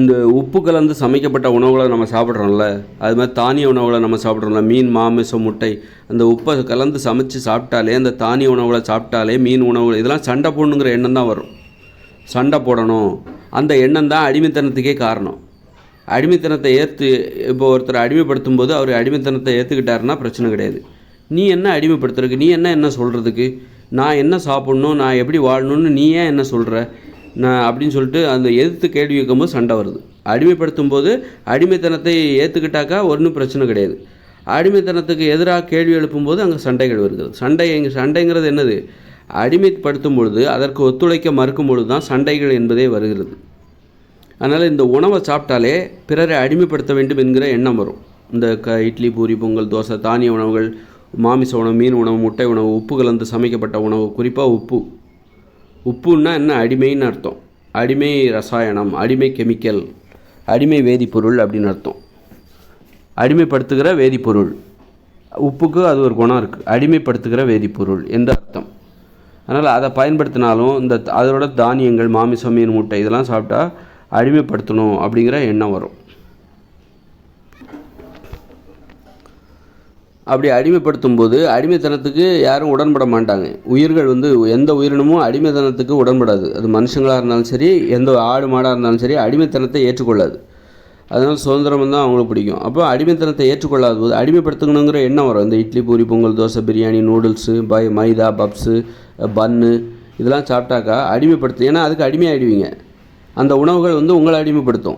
இந்த உப்பு கலந்து சமைக்கப்பட்ட உணவுகளை நம்ம சாப்பிட்றோம்ல, அது மாதிரி தானிய உணவுகளை நம்ம சாப்பிட்றோம்ல, மீன், மாமிசம், முட்டை, அந்த உப்பை கலந்து சமைச்சு சாப்பிட்டாலே, அந்த தானிய உணவுகளை சாப்பிட்டாலே, மீன் உணவுகள் இதெல்லாம் சண்டை போடணுங்கிற எண்ணம் தான் வரும். சண்டை போடணும், அந்த எண்ணம் தான் அடிமைத்தனத்துக்கே காரணம். அடிமைத்தனத்தை இப்போ ஒருத்தர் அடிமைப்படுத்தும் போது அவர் அடிமைத்தனத்தை ஏற்றுக்கிட்டாருன்னா பிரச்சனை கிடையாது. நீ என்ன அடிமைப்படுத்துறதுக்கு, நீ என்ன சொல்கிறதுக்கு, நான் என்ன சாப்பிட்ணும், நான் எப்படி வாழணும்னு நீ ஏன் என்ன சொல்கிற நான் அப்படின்னு சொல்லிட்டு அந்த எதிர்த்து கேள்வி வைக்கும்போது சண்டை வருது. அடிமைப்படுத்தும் போது அடிமைத்தனத்தை ஏற்றுக்கிட்டாக்கா ஒன்றும் பிரச்சனை கிடையாது. அடிமைத்தனத்துக்கு எதிராக கேள்வி எழுப்பும்போது அங்கே சண்டைகள் வருகிறது. சண்டைங்கிறது என்னது? அடிமைப்படுத்தும் பொழுது அதற்கு ஒத்துழைக்க மறுக்கும் பொழுது தான் சண்டைகள் என்பதே வருகிறது. அதனால் இந்த உணவை சாப்பிட்டாலே பிறரை அடிமைப்படுத்த வேண்டும் என்கிற எண்ணம் வரும். இந்த இட்லி, பூரி, பொங்கல், தோசை, தானிய உணவுகள், மாமிச உணவு, மீன் உணவு, முட்டை உணவு, உப்பு கலந்து சமைக்கப்பட்ட உணவு, குறிப்பாக உப்புன்னா என்ன? அடிமைன்னு அர்த்தம். அடிமை ரசாயனம், அடிமை கெமிக்கல், அடிமை வேதிப்பொருள் அப்படின்னு அர்த்தம். அடிமைப்படுத்துகிற வேதிப்பொருள். உப்புக்கு அது ஒரு குணம் இருக்குது, அடிமைப்படுத்துகிற வேதிப்பொருள் என்ற அர்த்தம். அதனால் அதை பயன்படுத்தினாலும் அதோட தானியங்கள், மாமிசம், மீன், முட்டை இதெல்லாம் சாப்பிட்டா அடிமைப்படுத்தணும் அப்படிங்கிற எண்ணம் வரும். அப்படி அடிமைப்படுத்தும் போது அடிமைத்தனத்துக்கு யாரும் உடன்பட மாட்டாங்க. உயிர்கள் எந்த உயிரினமும் அடிமைத்தனத்துக்கு உடன்படாது. அது மனுஷங்களாக இருந்தாலும் சரி, எந்த ஆடு மாடாக இருந்தாலும் சரி, அடிமைத்தனத்தை ஏற்றுக்கொள்ளாது. அதனால் சுதந்திரம் தான் அவங்களுக்கு பிடிக்கும். அப்போ அடிமைத்தனத்தை ஏற்றுக்கொள்ளாத போது அடிமைப்படுத்தணுங்கிற எண்ணம் வரும். இந்த இட்லி, பூரி, பொங்கல், தோசை, பிரியாணி, நூடுல்ஸு, மைதா, பப்ஸு, பன்னு இதெல்லாம் சாப்பிட்டாக்கா ஏன்னா அதுக்கு அடிமையாகிடுவீங்க. அந்த உணவுகள் உங்களை அடிமைப்படுத்தும்.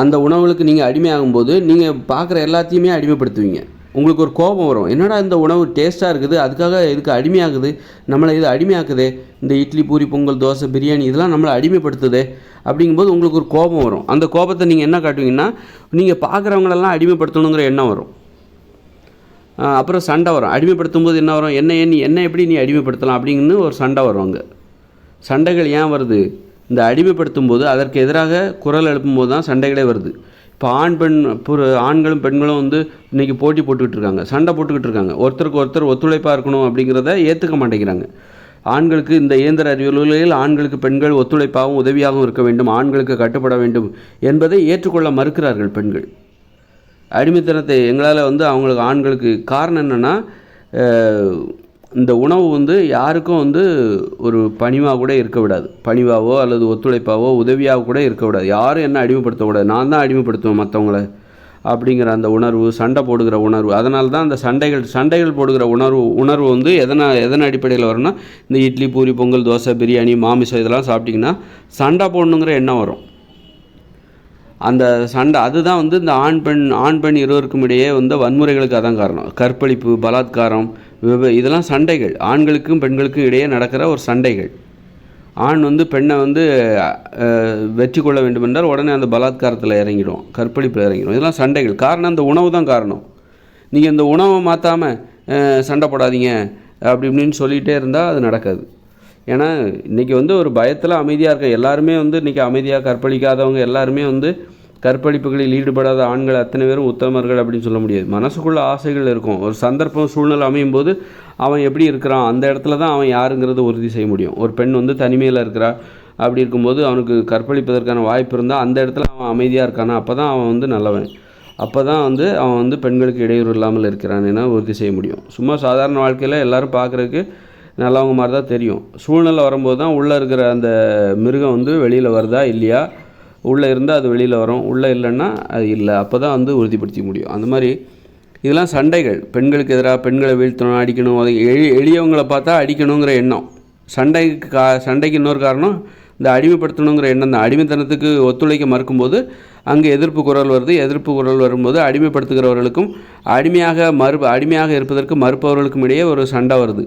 அந்த உணவுகளுக்கு நீங்கள் அடிமையாகும்போது நீங்கள் பார்க்குற எல்லாத்தையுமே அடிமைப்படுத்துவீங்க. உங்களுக்கு ஒரு கோபம் வரும். என்னடா இந்த உணவு டேஸ்ட்டாக இருக்குது, அதுக்காக இதுக்கு அடிமையாகுது, நம்மளை இது அடிமையாக்குதே, இந்த இட்லி, பூரி, பொங்கல், தோசை, பிரியாணி இதெல்லாம் நம்மளை அடிமைப்படுத்துதே அப்படிங்கும்போது உங்களுக்கு ஒரு கோபம் வரும். அந்த கோபத்தை நீங்கள் என்ன காட்டுவீங்கன்னா, நீங்கள் பார்க்குறவங்களெல்லாம் அடிமைப்படுத்தணுங்கிற எண்ணம் வரும். அப்புறம் சண்டை வரும். அடிமைப்படுத்தும் போது என்ன வரும்? என்ன எப்படி நீ அடிமைப்படுத்தலாம் அப்படின்னு ஒரு சண்டை வரும். அங்கே சண்டைகள் ஏன் வருது? இந்த அடிமைப்படுத்தும் போது அதற்கு எதிராக குரல் எழுப்பும்போது தான் சண்டைகளே வருது. இப்போ ஆண்களும் பெண்களும் இன்றைக்கி போட்டி போட்டுக்கிட்டு இருக்காங்க, சண்டை போட்டுக்கிட்டு இருக்காங்க. ஒருத்தருக்கு ஒருத்தர் ஒத்துழைப்பாக இருக்கணும் அப்படிங்கிறத ஏற்றுக்க மாட்டேங்கிறாங்க. ஆண்களுக்கு இந்த இயந்திர அறிவியலில் ஆண்களுக்கு பெண்கள் ஒத்துழைப்பாகவும் உதவியாகவும் இருக்க வேண்டும், ஆண்களுக்கு கட்டுப்பட வேண்டும் என்பதை ஏற்றுக்கொள்ள மறுக்கிறார்கள் பெண்கள். அடிமைத்தனத்தை எங்களால் அவங்களுக்கு ஆண்களுக்கு காரணம் என்னென்னா, இந்த உணவு யாருக்கும் ஒரு பணிவாக கூட இருக்க விடாது. பணிவாவோ அல்லது ஒத்துழைப்பாவோ உதவியாக கூட இருக்க விடாது. யாரும் என்ன அடிமைப்படுத்தக்கூடாது, நான் தான் அடிமைப்படுத்துவேன் மற்றவங்கள அப்படிங்கிற அந்த உணர்வு, சண்டை போடுகிற உணர்வு. அதனால தான் அந்த சண்டைகள் போடுகிற உணர்வு எதன் அடிப்படையில் வரும்னா, இந்த இட்லி, பூரி, பொங்கல், தோசை, பிரியாணி, மாமிசம் இதெல்லாம் சாப்பிட்டிங்கன்னா சண்டை போடணுங்கிற எண்ணம் வரும். அந்த சண்டை அதுதான் இந்த ஆண் பெண் இருவருக்கும் இடையே வன்முறைகளுக்கு அதான் காரணம். கற்பழிப்பு, பலாத்காரம், இதெல்லாம் சண்டைகள். ஆண்களுக்கும் பெண்களுக்கும் இடையே நடக்கிற ஒரு சண்டைகள். ஆண் பெண்ணை வெற்றி கொள்ள வேண்டும் என்றால் உடனே அந்த பலாத்காரத்தில் இறங்கிடும், கற்பழிப்பில் இறங்கிடும். இதெல்லாம் சண்டைகள். காரணம் இந்த உணவு தான் காரணம். நீங்கள் இந்த உணவை மாற்றாமல் சண்டை போடாதீங்க அப்படி இப்படின்னு சொல்லிகிட்டே இருந்தால் அது நடக்காது. ஏன்னா இன்றைக்கி ஒரு பயத்தில் அமைதியாக இருக்க எல்லாருமே இன்றைக்கி அமைதியாக கற்பழிக்காதவங்க எல்லாருமே கற்பழிப்புகளில் ஈடுபடாத ஆண்கள் அத்தனை பேரும் உத்தமர்கள் அப்படின்னு சொல்ல முடியாது. மனசுக்குள்ள ஆசைகள் இருக்கும். ஒரு சந்தர்ப்பம் சூழ்நிலை அமையும் போது அவன் எப்படி இருக்கிறான் அந்த இடத்துல தான் அவன் யாருங்கிறத உறுதி செய்ய முடியும். ஒரு பெண் தனிமையில் இருக்கிறா, அப்படி இருக்கும்போது அவனுக்கு கற்பழிப்பதற்கான வாய்ப்பு இருந்தால் அந்த இடத்துல அவன் அமைதியாக இருக்கானா, அப்போ தான் அவன் நல்லவன். அப்போ தான் அவன் பெண்களுக்கு இடையூறு இல்லாமல் இருக்கிறான் என உறுதி செய்ய முடியும். சும்மா சாதாரண வாழ்க்கையில் எல்லோரும் பார்க்குறதுக்கு நல்லவங்க மாதிரி தான் தெரியும். சூழ்நிலை வரும்போது தான் உள்ளே இருக்கிற அந்த மிருகம் வெளியில் வருதா இல்லையா, உள்ளே இருந்தால் அது வெளியில் வரும், உள்ளே இல்லைன்னா அது இல்லை. அப்போ தான் உறுதிப்படுத்திக்க முடியும். அந்த மாதிரி இதெல்லாம் சண்டைகள். பெண்களுக்கு எதிராக பெண்களை வீழ்த்தணும், அடிக்கணும், அதை எளியவங்களை பார்த்தா அடிக்கணுங்கிற எண்ணம். சண்டைக்கு இன்னொரு காரணம் இந்த அடிமைப்படுத்தணுங்கிற எண்ணம் தான். அடிமைத்தனத்துக்கு ஒத்துழைக்க மறுக்கும்போது அங்கே எதிர்ப்பு குரல் வருது. எதிர்ப்பு குரல் வரும்போது அடிமைப்படுத்துகிறவர்களுக்கும் அடிமையாக இருப்பதற்கு மறுப்பவர்களுக்கும் இடையே ஒரு சண்டை வருது.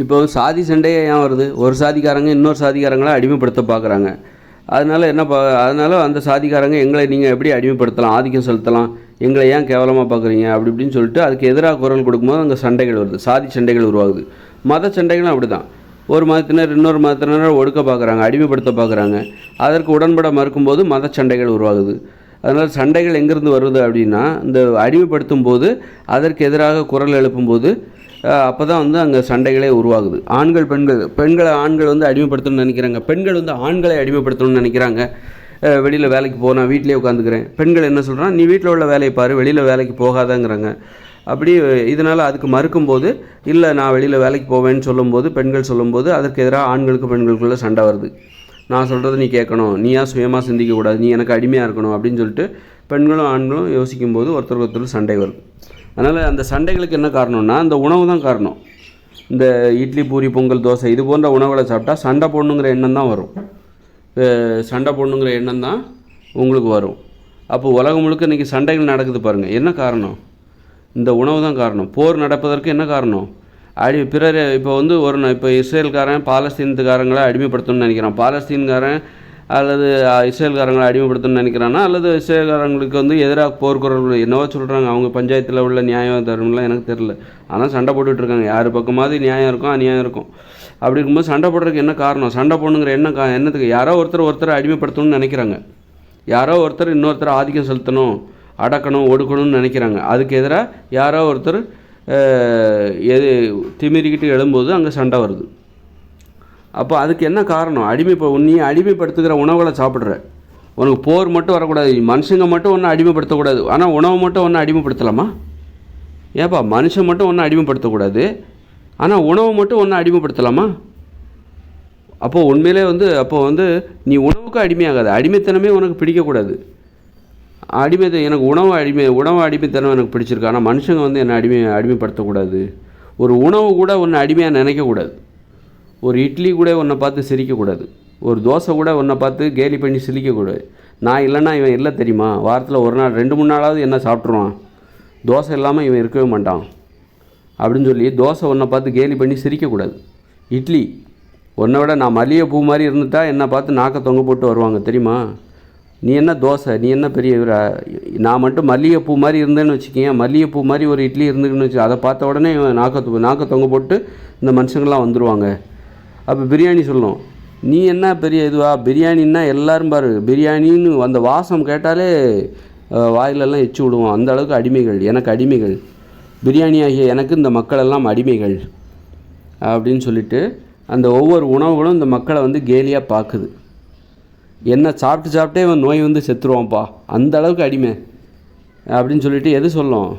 இப்போ சாதி சண்டையே ஏன் வருது? ஒரு சாதிக்காரங்க இன்னொரு சாதிக்காரங்களை அடிமைப்படுத்த பார்க்குறாங்க. அதனால் அந்த சாதிக்காரங்க எங்களை நீங்கள் எப்படி அடிமைப்படுத்தலாம், ஆதிக்கம் செலுத்தலாம், எங்களை ஏன் கேவலமாக பார்க்குறீங்க அப்படி இப்படின்னு சொல்லிட்டு அதுக்கு எதிராக குரல் கொடுக்கும்போது அங்கே சண்டைகள் வருது, சாதி சண்டைகள் உருவாகுது. மத சண்டைகளும் அப்படி தான். ஒரு மதத்தினர் இன்னொரு மதத்தினர் ஒடுக்க பார்க்குறாங்க, அடிமைப்படுத்த பார்க்குறாங்க. அதற்கு உடன்பட மறுக்கும்போது மத சண்டைகள் உருவாகுது. அதனால் சண்டைகள் எங்கேருந்து வருது அப்படின்னா, இந்த அடிமைப்படுத்தும் போது அதற்கு எதிராக குரல் எழுப்பும்போது அப்போ தான் வந்து அங்கே சண்டைகளே உருவாகுது. பெண்களை ஆண்கள் வந்து அடிமைப்படுத்தணும்னு நினைக்கிறாங்க, பெண்கள் வந்து ஆண்களை அடிமைப்படுத்தணும்னு நினைக்கிறாங்க. வெளியில் வேலைக்கு போனால் வீட்டிலே உட்காந்துக்கிறேன். பெண்கள் என்ன சொல்கிறான், நீ வீட்டில் உள்ள வேலையை பாரு, வெளியில் வேலைக்கு போகாதங்கிறாங்க. அப்படி இதனால் அதுக்கு மறுக்கும்போது, இல்லை நான் வெளியில் வேலைக்கு போவேன்னு சொல்லும்போது, பெண்கள் சொல்லும்போது அதற்கு எதிராக ஆண்களுக்கு பெண்களுக்குள்ளே சண்டை வருது. நான் சொல்கிறது நீ கேட்கணும், நீயா சுயமாக சிந்திக்கக்கூடாது, நீ எனக்கு அடிமையாக இருக்கணும் அப்படின்னு சொல்லிட்டு பெண்களும் ஆண்களும் யோசிக்கும்போது ஒருத்தருக்கு ஒருத்தர் சண்டை வருது. அதனால் அந்த சண்டைகளுக்கு என்ன காரணம்னா அந்த உணவு தான் காரணம். இந்த இட்லி, பூரி, பொங்கல், தோசை இது போன்ற உணவுகளை சாப்பிட்டா சண்டை போடணுங்கிற எண்ணம் தான் வரும். சண்டை போடணுங்கிற எண்ணம் தான் உங்களுக்கு வரும். அப்போ உலகம் முழுக்க இன்றைக்கி சண்டைகள் நடக்குது பாருங்கள். என்ன காரணம்? இந்த உணவு தான் காரணம். போர் நடப்பதற்கு என்ன காரணம்? பிறர் இப்போ வந்து இப்போ இஸ்ரேல்காரன் பாலஸ்தீனத்துக்காரங்களை அடிமைப்படுத்தணும்னு நினைக்கிறான். பாலஸ்தீன்காரன் அல்லது இஸ்ரேல்காரங்களை அடிமைப்படுத்தணும்னு நினைக்கிறானா, அல்லது இஸ்ரேல்காரங்களுக்கு வந்து எதிராக போர்க்குறவர்கள் என்னவோ சொல்கிறாங்க. அவங்க பஞ்சாயத்தில் உள்ள நியாயம் தரும்லாம் எனக்கு தெரில. ஆனால் சண்டை போட்டுட்ருக்காங்க. யார் பக்கமாவது நியாயம் இருக்கும், அநியாயம் இருக்கும். அப்படி இருக்கும்போது சண்டை போடுறதுக்கு என்ன காரணம்? சண்டை போடணுங்கிற என்னத்துக்கு? யாரோ ஒருத்தர் அடிமைப்படுத்தணும்னு நினைக்கிறாங்க. யாரோ ஒருத்தர் இன்னொருத்தர் ஆதிக்கம் செலுத்தணும், அடக்கணும், ஒடுக்கணும்னு நினைக்கிறாங்க. அதுக்கு எதிராக யாரோ ஒருத்தர் திமிரிக்கிட்டு எழும்போது அங்கே சண்டை வருது. அப்போ அதுக்கு என்ன காரணம்? நீ அடிமைப்படுத்துகிற உணவுகளை சாப்பிட்ற. உனக்கு போர் மட்டும் வரக்கூடாது, மனுஷங்க மட்டும் ஒன்றும் அடிமைப்படுத்தக்கூடாது, ஆனால் உணவு மட்டும் ஒன்றும் அடிமைப்படுத்தலாமா? ஏப்பா மனுஷன் மட்டும் ஒன்றும் அடிமைப்படுத்தக்கூடாது, ஆனால் உணவு மட்டும் ஒன்றும் அடிமைப்படுத்தலாமா? அப்போது உண்மையிலே வந்து நீ உணவுக்கு அடிமையாகாது. அடிமைத்தனமே உனக்கு பிடிக்கக்கூடாது. எனக்கு உணவு அடிமைத்தனம் எனக்கு பிடிச்சிருக்கு, ஆனால் மனுஷங்க வந்து என்னை அடிமைப்படுத்தக்கூடாது. ஒரு உணவு கூட ஒன்று அடிமையாக நினைக்கக்கூடாது. ஒரு இட்லி கூட ஒன்றை பார்த்து சிரிக்கக்கூடாது. ஒரு தோசை கூட ஒன்றை பார்த்து கேலி பண்ணி சிரிக்கக்கூடாது. நான் இல்லைன்னா இவன் இல்லை தெரியுமா, வாரத்தில் ஒரு நாள் 2-3 நாளாவது என்ன சாப்பிட்ருவான், தோசை இல்லாமல் இவன் இருக்கவே மாட்டான் அப்படின்னு சொல்லி தோசை ஒன்றை பார்த்து கேலி பண்ணி சிரிக்கக்கூடாது. இட்லி ஒன்றை விட நான் மல்லிகை பூ மாதிரி இருந்துட்டா என்னை பார்த்து நாக்கை தொங்க போட்டு வருவாங்க தெரியுமா. நீ என்ன தோசை, நீ என்ன பெரிய நான் மட்டும் மல்லிகைப்பூ மாதிரி இருந்தேன்னு வச்சுக்கேன், மல்லிகைப்பூ மாதிரி ஒரு இட்லி இருந்துக்குன்னு வச்சு அதை பார்த்த உடனே நாக்க தொங்க போட்டு இந்த மனுஷங்கள்லாம் வந்துடுவாங்க. அப்போ பிரியாணி சொல்லணும், நீ என்ன பெரிய பிரியாணின்னா எல்லோரும் பாரு, பிரியாணின்னு அந்த வாசம் கேட்டாலே வாயிலெல்லாம் எச்சு விடுவோம். அந்த அளவுக்கு அடிமைகள், எனக்கு அடிமைகள், பிரியாணி ஆகிய எனக்கு இந்த மக்களெல்லாம் அடிமைகள் அப்படின்னு சொல்லிட்டு அந்த ஒவ்வொரு உணவுகளும் இந்த மக்களை வந்து கேலியாக பார்க்குது. என்ன சாப்பிட்டே இவன் நோய் வந்து செத்துருவான்ப்பா, அந்த அளவுக்கு அடிமை அப்படின்னு சொல்லிட்டு எது சொல்லும்,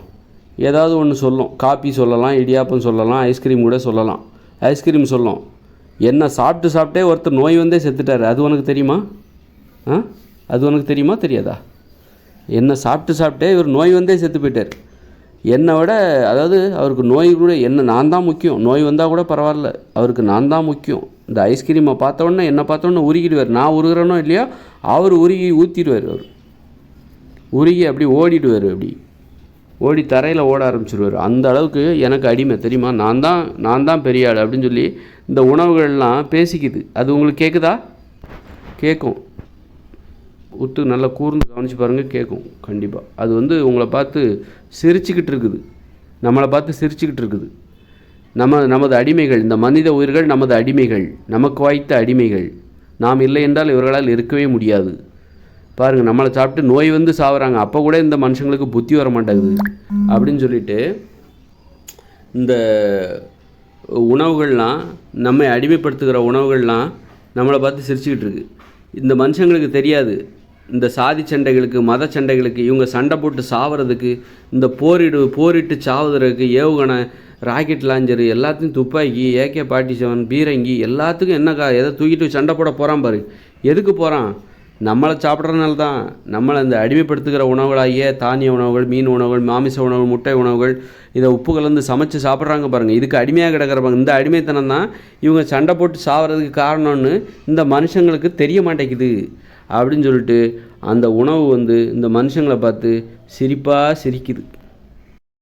ஏதாவது ஒன்று சொல்லும். காப்பி சொல்லலாம், இடியாப்பம் சொல்லலாம், ஐஸ்கிரீம் கூட சொல்லலாம். ஐஸ்கிரீம் சொல்லும், என்ன சாப்பிட்டே ஒருத்தர் நோய் வந்தே செத்துட்டார், அது உனக்கு தெரியுமா? அது உனக்கு தெரியுமா தெரியாதா? என்ன சாப்பிட்டே இவர் நோய் வந்தே செத்து போயிட்டார். என்னை விட அதாவது அவருக்கு நோய் கூட நான் தான் முக்கியம், நோய் வந்தால் கூட பரவாயில்ல, அவருக்கு நான் தான் முக்கியம். இந்த ஐஸ்கிரீமை பார்த்தோன்னே என்னை பார்த்தோன்னே உருகிடுவார். நான் உருகிறனோ இல்லையோ அவர் உருகி ஊற்றிடுவார். அவர் உருகி அப்படி ஓடிடுவார், அப்படி ஓடி தரையில் ஓட ஆரம்பிச்சிடுவார். அந்த அளவுக்கு எனக்கு அடிமை தெரியுமா, நான் தான் பெரிய ஆள் அப்படின்னு சொல்லி இந்த உணவுகள்லாம் பேசிக்குது. அது உங்களுக்கு கேட்குதா? கேட்கும். நல்லா கூர்ந்து கவனித்து பாருங்கள், கேட்கும் கண்டிப்பாக. அது வந்து உங்களை பார்த்து சிரிச்சுக்கிட்டு இருக்குது, நம்மளை பார்த்து சிரிச்சுக்கிட்டு இருக்குது. நமது அடிமைகள், இந்த மனித உயிர்கள் நமது அடிமைகள், நமக்கு வாய்த்த அடிமைகள். நாம் இல்லை என்றால் இவர்களால் இருக்கவே முடியாது. பாருங்கள், நம்மளை சாப்பிட்டு நோய் வந்து சாவுறாங்க, அப்போ கூட இந்த மனுஷங்களுக்கு புத்தி வர மாட்டேங்குது அப்படின்னு சொல்லிட்டு இந்த உணவுகள்லாம், நம்மை அடிமைப்படுத்துகிற உணவுகள்லாம் நம்மளை பார்த்து சிரிச்சுக்கிட்டு இருக்குது. இந்த மனுஷங்களுக்கு தெரியாது, இந்த சாதி சண்டைகளுக்கு, மத சண்டைகளுக்கு, இவங்க சண்டை போட்டு சாவறதுக்கு, இந்த போரிட்டு சாவுறதுக்கு ஏவுகணை, ராக்கெட் லாஞ்சரு, எல்லாத்தையும் துப்பாக்கி, AK-47, பீரங்கி, எல்லாத்துக்கும் எதை தூக்கிட்டு சண்டை போட போகிறான் பாரு. எதுக்கு போகிறான்? நம்மளை சாப்பிட்றதுனால தான். நம்மளை இந்த அடிமைப்படுத்துகிற உணவுகளாகிய தானிய உணவுகள், மீன் உணவுகள், மாமிச உணவுகள், முட்டை உணவுகள், இதை உப்பு கலந்து சமைச்சு சாப்பிட்றாங்க பாருங்கள். இதுக்கு அடிமையாக கிடக்கிறப்பாங்க. இந்த அடிமைத்தனம் தான் இவங்க சண்டை போட்டு சாவறதுக்கு காரணம்னு இந்த மனுஷங்களுக்கு தெரிய மாட்டேங்குது அப்படின்னு சொல்லிட்டு அந்த உணவு வந்து இந்த மனுஷங்களை பார்த்து சிரிப்பாக சிரிக்குது.